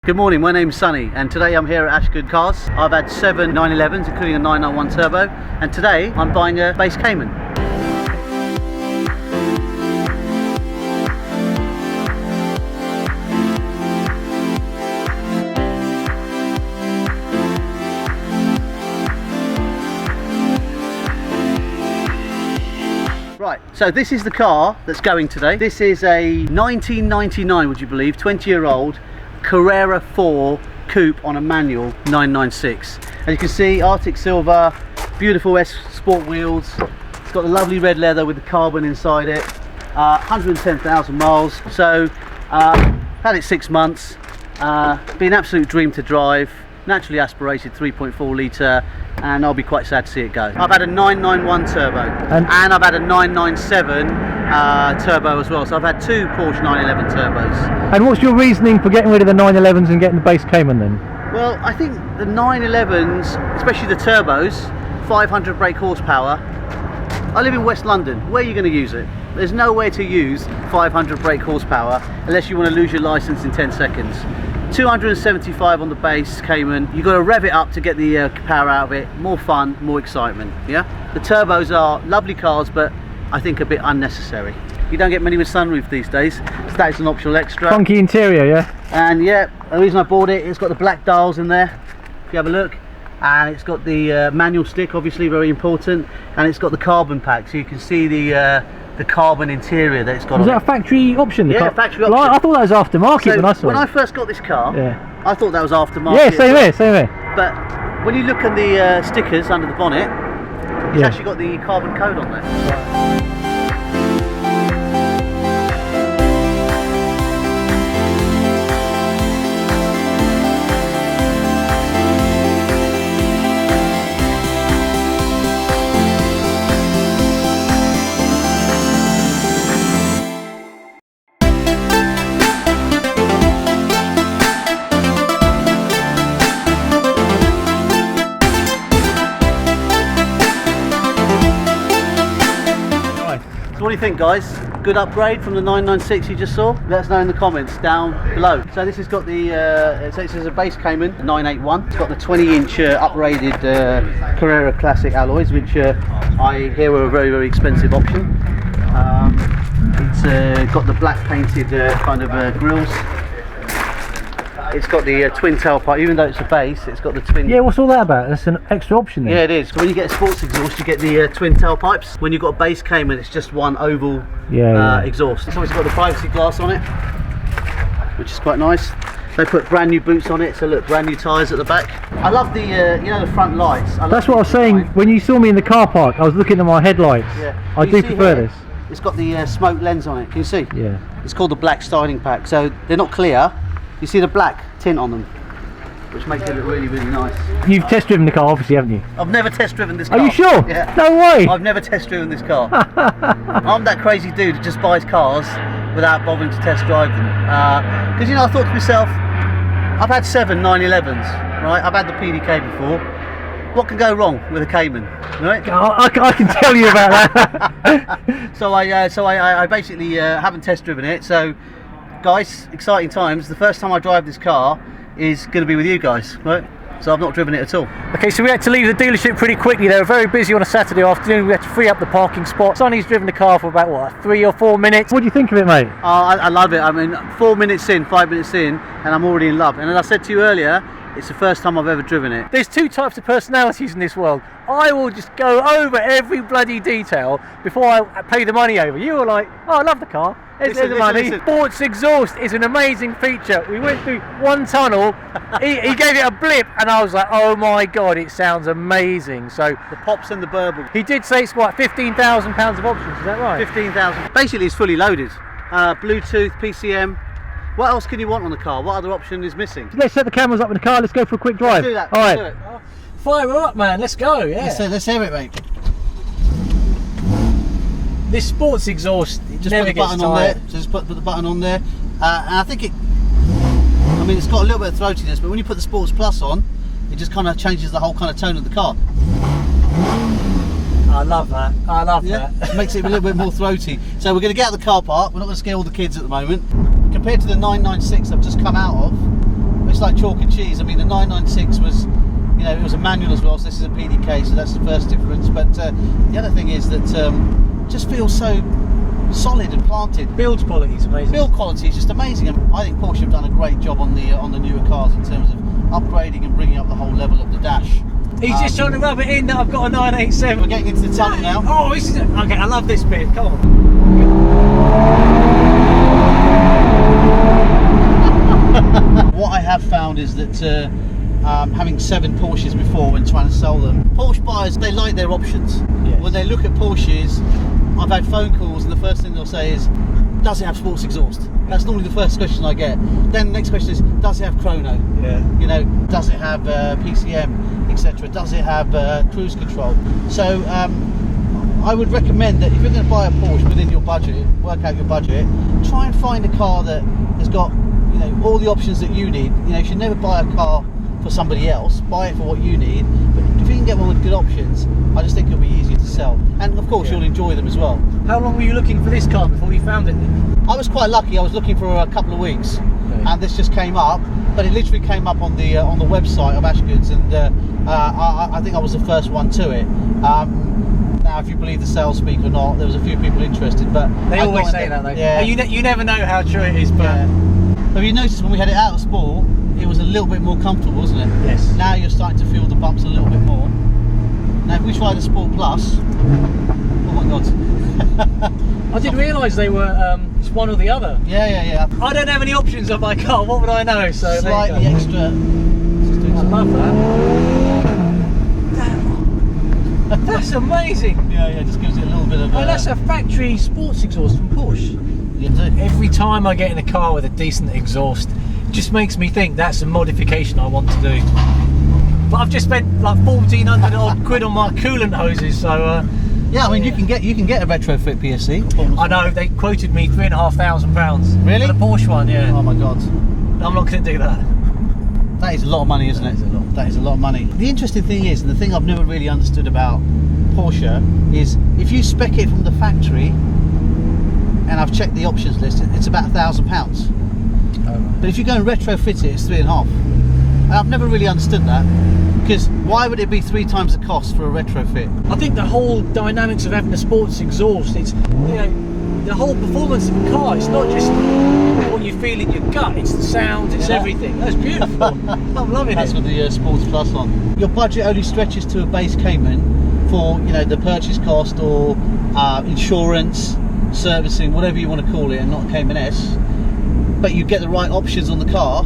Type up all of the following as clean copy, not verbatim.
Good morning, my name's Sonny and today I'm here at Ashgood Cars. I've had 7 911s including a 991 Turbo, and today I'm buying a base Cayman. Right, so this is the car that's going today. This is a 1999, would you believe, 20-year-old Carrera 4 coupe on a manual 996. As you can see, Arctic silver, beautiful S sport wheels. It's got the lovely red leather with the carbon inside it. 110,000 miles. So had it 6 months. Been an absolute dream to drive. Naturally aspirated 3.4 litre, and I'll be quite sad to see it go. I've had a 991 Turbo and I've had a 997 Turbo as well, so I've had 2 Porsche 911 Turbos. And what's your reasoning for getting rid of the 911s and getting the base Cayman then? Well, I think the 911s, especially the Turbos, 500 brake horsepower. I live in West London. Where are you going to use it? There's nowhere to use 500 brake horsepower unless you want to lose your license in 10 seconds. 275 on the base Cayman. You've got to rev it up to get the power out of it. More fun, more excitement. Yeah. The Turbos are lovely cars, but I think a bit unnecessary. You don't get many with sunroof these days, so that is an optional extra. Funky interior, yeah. And yeah, the reason I bought it, it's got the black dials in there. If you have a look, and it's got the manual stick, obviously very important, and it's got the carbon pack, so you can see the carbon interior that it's got. Was that a factory option? Yeah, factory option. Well, I thought that was aftermarket So when I saw it. When I first got this car, yeah, I thought that was aftermarket. Yeah, same here, same here. But when you look at the stickers under the bonnet, it's Yeah. actually got the carbon code on there. So what do you think, guys? Good upgrade from the 996 you just saw? Let us know in the comments down below. So this has got the, so it says a base Cayman 981. It's got the 20-inch upgraded Carrera Classic alloys, which I hear are a very, very expensive option. It's got the black painted kind of grills. It's got the twin tailpipe, even though it's a base, it's got the twin. Yeah, what's all that about? That's an extra option then. Yeah, it is. When you get a sports exhaust, you get the twin tailpipes. When you've got a base Cayman, it's just one oval exhaust. It's always got the privacy glass on it, which is quite nice. They put brand new boots on it, so look, brand new tyres at the back. I love the, you know, the front lights. That's what I was saying. When you saw me in the car park, I was looking at my headlights. Yeah. I do prefer this. It's got the smoke lens on it. Can you see? Yeah. It's called the black styling pack. So they're not clear. You see the black tint on them, which makes it look really, really nice. You've test driven the car, obviously, haven't you? I've never test driven this car. Are you sure? Yeah. No way. I've never test driven this car. I'm that crazy dude who just buys cars without bothering to test drive them. Because, you know, I thought to myself, I've had 7 911s, right? I've had the PDK before. What can go wrong with a Cayman, right? I can tell you about that. So I basically haven't test driven it. So, guys, exciting times. The first time I drive this car is going to be with you guys, right? So I've not driven it at all. Okay, so we had to leave the dealership pretty quickly. They were very busy on a Saturday afternoon. We had to free up the parking spot. Sonny's driven the car for about, what, 3 or 4 minutes. What do you think of it, mate? I love it. I mean, 4 minutes in, 5 minutes in, and I'm already in love. And as I said to you earlier, it's the first time I've ever driven it. There's 2 types of personalities in this world. I will just go over every bloody detail before I pay the money over. You were like, oh, I love the car. Here's the money. Sports exhaust is an amazing feature. We went through one tunnel, he gave it a blip, and I was like, oh my god, it sounds amazing. So the pops and the burble. He did say it's what, £15,000 of options, is that right? 15,000. Basically it's fully loaded. Bluetooth, PCM. What else can you want on the car? What other option is missing? Let's set the cameras up in the car, let's go for a quick drive. Let's do that. All right. Let's do it. Fire her up, man, let's go, yeah. Let's hear it, mate. This sports exhaust, it Just never put the gets button on there. tired. Just put the button on there. And I think I mean, it's got a little bit of throatiness, but when you put the Sports Plus on, it just kind of changes the whole kind of tone of the car. I love that. I love that. It makes it a little bit more throaty. So we're going to get out of the car park. We're not going to scare all the kids at the moment. Compared to the 996 I've just come out of, this just like chalk and cheese. I mean, the 996 was, you know, it was a manual as well, so this is a PDK, so that's the first difference. But the other thing is that just feels so solid and planted. Build quality is amazing. Build quality is just amazing. And I think Porsche have done a great job on the newer cars in terms of upgrading and bringing up the whole level of the dash. He's just trying to rub it in that I've got a 987. We're getting into the tunnel now. Oh, this is okay. I love this bit. Come on. What I have found is that having 7 Porsches before when trying to sell them, Porsche buyers, they like their options. Yes. When they look at Porsches, I've had phone calls and the first thing they'll say is, does it have sports exhaust? That's normally the first question I get. Then the next question is, does it have chrono? Yeah. You know, does it have PCM, etc.? Does it have cruise control? So I would recommend that if you're going to buy a Porsche within your budget, work out your budget, try and find a car that has got, you know, all the options that you need. You know, you should never buy a car for somebody else, buy it for what you need. But if you can get one with good options, I just think it'll be easier to sell. And of course, you'll enjoy them as well. How long were you looking for this car before you found it? I was quite lucky. I was looking for a couple of weeks, and this just came up. But it literally came up on the website of Ashgoods, and I think I was the first one to it. Now, if you believe the sales speak or not, there was a few people interested, but They always say that though. Yeah. You never know how true it is, but Yeah. But you noticed when we had it out of sport, it was a little bit more comfortable, wasn't it? Yes. Now you're starting to feel the bumps a little bit more. Now, if we try the Sport Plus, oh my God. I didn't realise they were it's one or the other. Yeah. I don't have any options on my car. What would I know? So Slightly there you go. extra. I love that. That's amazing. Yeah, just gives it a little bit of. Oh, that's a factory sports exhaust from Porsche. Yeah, do. Every time I get in a car with a decent exhaust, it just makes me think that's a modification I want to do. But I've just spent like 1,400 odd quid on my coolant hoses, so. Yeah, I mean you can get a retrofit PSC. I know they quoted me £3,500. Really? For the Porsche one, yeah. Oh my God. I'm not going to do that. That is a lot of money, isn't it? That is a lot of money. The interesting thing is, and the thing I've never really understood about Porsche is, if you spec it from the factory, and I've checked the options list, it's about £1,000. But if you go and retrofit it, it's 3.5. And I've never really understood that, because why would it be 3 times the cost for a retrofit? I think the whole dynamics of having a sports exhaust, it's, you know, the whole performance of the car, it's not just what you feel in your gut, it's the sound, it's everything. That's beautiful. I'm loving That's it. with the Sports Plus on. Your budget only stretches to a base Cayman for, you know, the purchase cost or insurance, servicing, whatever you want to call it, and not Cayman S. But you get the right options on the car,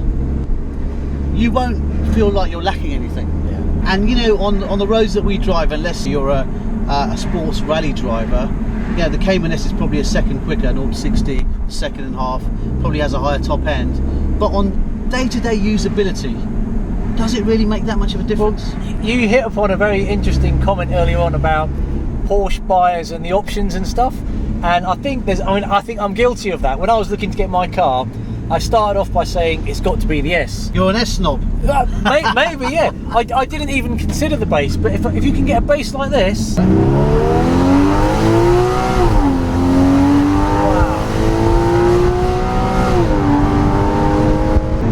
you won't feel like you're lacking anything. Yeah. And you know, on the roads that we drive, unless you're a sports rally driver, you know, the Cayman S is probably a second quicker, 0 to 60, second and a half, probably has a higher top end. But on day-to-day usability, does it really make that much of a difference? You hit upon a very interesting comment earlier on about Porsche buyers and the options and stuff. And I think I think I'm guilty of that. When I was looking to get my car, I started off by saying it's got to be the S. You're an S snob. Maybe, yeah. I didn't even consider the base, but if you can get a base like this. For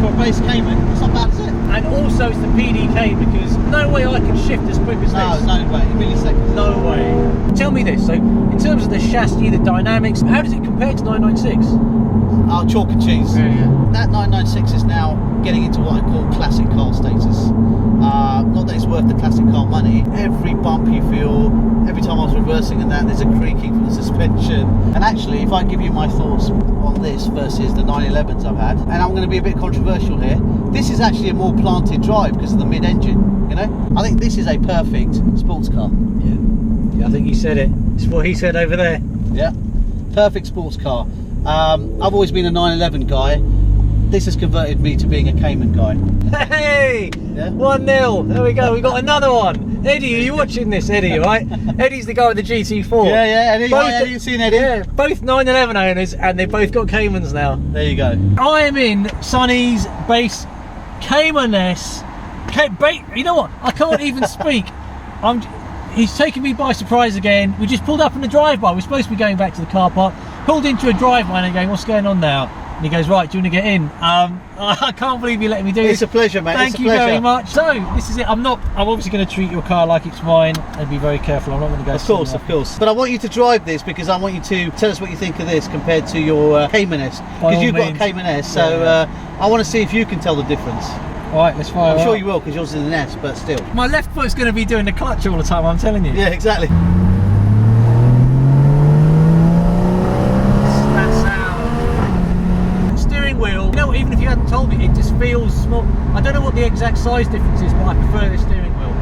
a base Cayman, it's not bad, is it? And also it's the PDK, because no way I can shift as quick as this. No way, milliseconds. No way. Tell me this, so in terms of the chassis, the dynamics, how does it compare to 996? Oh, chalk and cheese. Yeah. That 996 is now getting into what I call classic car status. Not that it's worth the classic car money. Every bump you feel, every time I was reversing and that, there's a creaking from the suspension. And actually, if I give you my thoughts on this versus the 911s I've had, and I'm going to be a bit controversial here, this is actually a more planted drive because of the mid-engine, you know? I think this is a perfect sports car. Yeah, I think you said it. It's what he said over there. Yeah, perfect sports car. I've always been a 911 guy. This has converted me to being a Cayman guy. Hey! Yeah? 1-0. There we go. We got another one. Eddie, are you watching this, Eddie, right? Eddie's the guy with the GT4. Yeah, Eddie. Both, Eddie, you've seen Eddie? Yeah, both 911 owners, and they've both got Caymans now. There you go. I am in Sonny's base Cayman S. You know what? I can't even speak. He's taken me by surprise again. We just pulled up in the drive-by. We're supposed to be going back to the car park. Pulled into a drive-by and going, what's going on now? And he goes, right, do you want to get in? I can't believe you letting me do this. It's a pleasure, mate. Thank you very much. So this is it. I'm obviously going to treat your car like it's mine and be very careful. I'm not going to go. Of course. But I want you to drive this because I want you to tell us what you think of this compared to your Cayman S. Because you've got a Cayman S, so I want to see if you can tell the difference. All right, let's fire. I'm sure you will because yours is an S, but still. My left foot's going to be doing the clutch all the time. I'm telling you. Yeah, exactly. Wheel. You know, even if you hadn't told me, it just feels small. I don't know what the exact size difference is, but I prefer the steering wheel.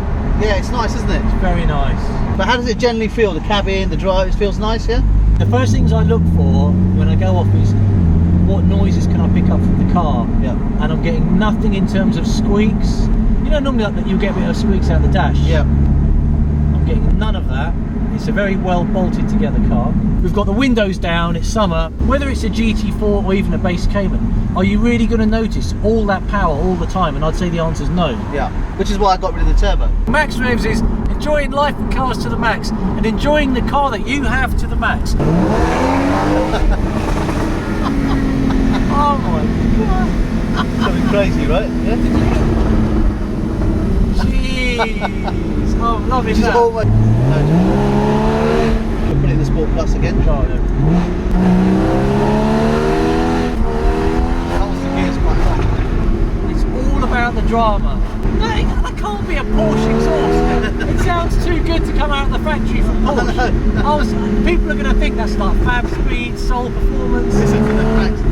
Yeah, it's nice, isn't it? It's very nice. But how does it generally feel? The cabin, the drive, it feels nice, yeah? The first things I look for when I go off is what noises can I pick up from the car. Yeah. And I'm getting nothing in terms of squeaks. You know, normally like that you get a bit of squeaks out the dash. Yeah. I'm getting none of that. It's a very well bolted together car. We've got the windows down, it's summer. Whether it's a GT4 or even a base Cayman, are you really going to notice all that power all the time? And I'd say the answer is no. Yeah, which is why I got rid of the turbo. Max Revs is enjoying life and cars to the max and enjoying the car that you have to the max. Oh my God. Something crazy, right? Yeah. Jeez. Oh, I'm loving that. Almost... We'll put it in the Sport Plus again. Oh, no. It's all about the drama. That can't be a Porsche exhaust. It sounds too good to come out of the factory from Porsche. People are going to think that's like Fab Speed, Soul Performance. Listen to the facts.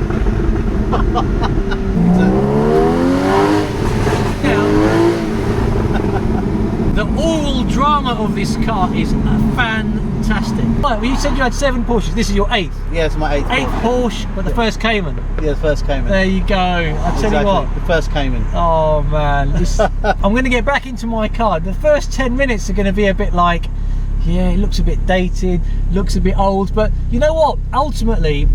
The all drama of this car is fantastic. Right, well, you said you had 7 Porsches. This is your 8th. Yeah, it's my 8th. 8th Porsche, but the first Cayman. Yeah, the first Cayman. There you go. I'll tell you what. The first Cayman. Oh man, I'm going to get back into my car. The first 10 minutes are going to be a bit like, yeah, it looks a bit dated, looks a bit old, but you know what? Ultimately,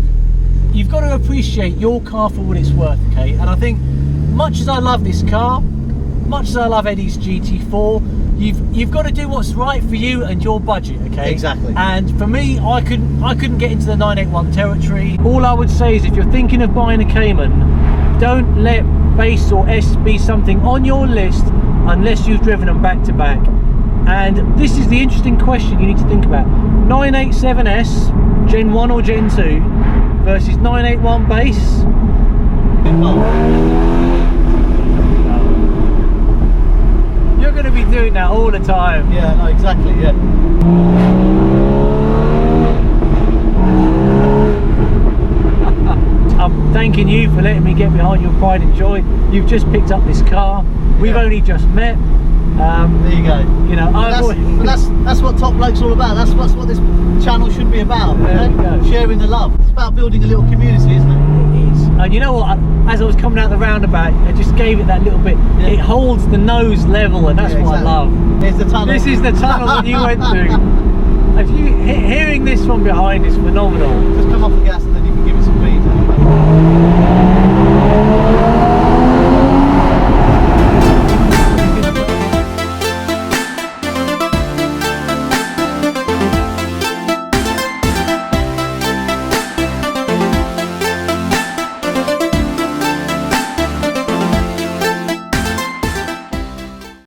you've got to appreciate your car for what it's worth, okay? And I think, much as I love this car, much as I love Eddie's GT4, you've got to do what's right for you and your budget, okay? Exactly. And for me, I couldn't get into the 981 territory. All I would say is, if you're thinking of buying a Cayman, don't let base or S be something on your list unless you've driven them back to back. And this is the interesting question you need to think about: 987S Gen 1 or Gen 2 versus 981 base. You're going to be doing that all the time. Yeah, no, exactly, yeah. I'm thanking you for letting me get behind your pride and joy. You've just picked up this car. We've only just met. There you go. You know, that's what Top Bloke's all about. That's what this channel should be about. There you go. Sharing the love. It's about building a little community, isn't it? It is. And you know what? As I was coming out the roundabout, I just gave it that little bit. Yeah. It holds the nose level, and that's what I love. Here's the tunnel. This is the tunnel that you went through. If you hearing this from behind is phenomenal. Just come off the gas and then you can give it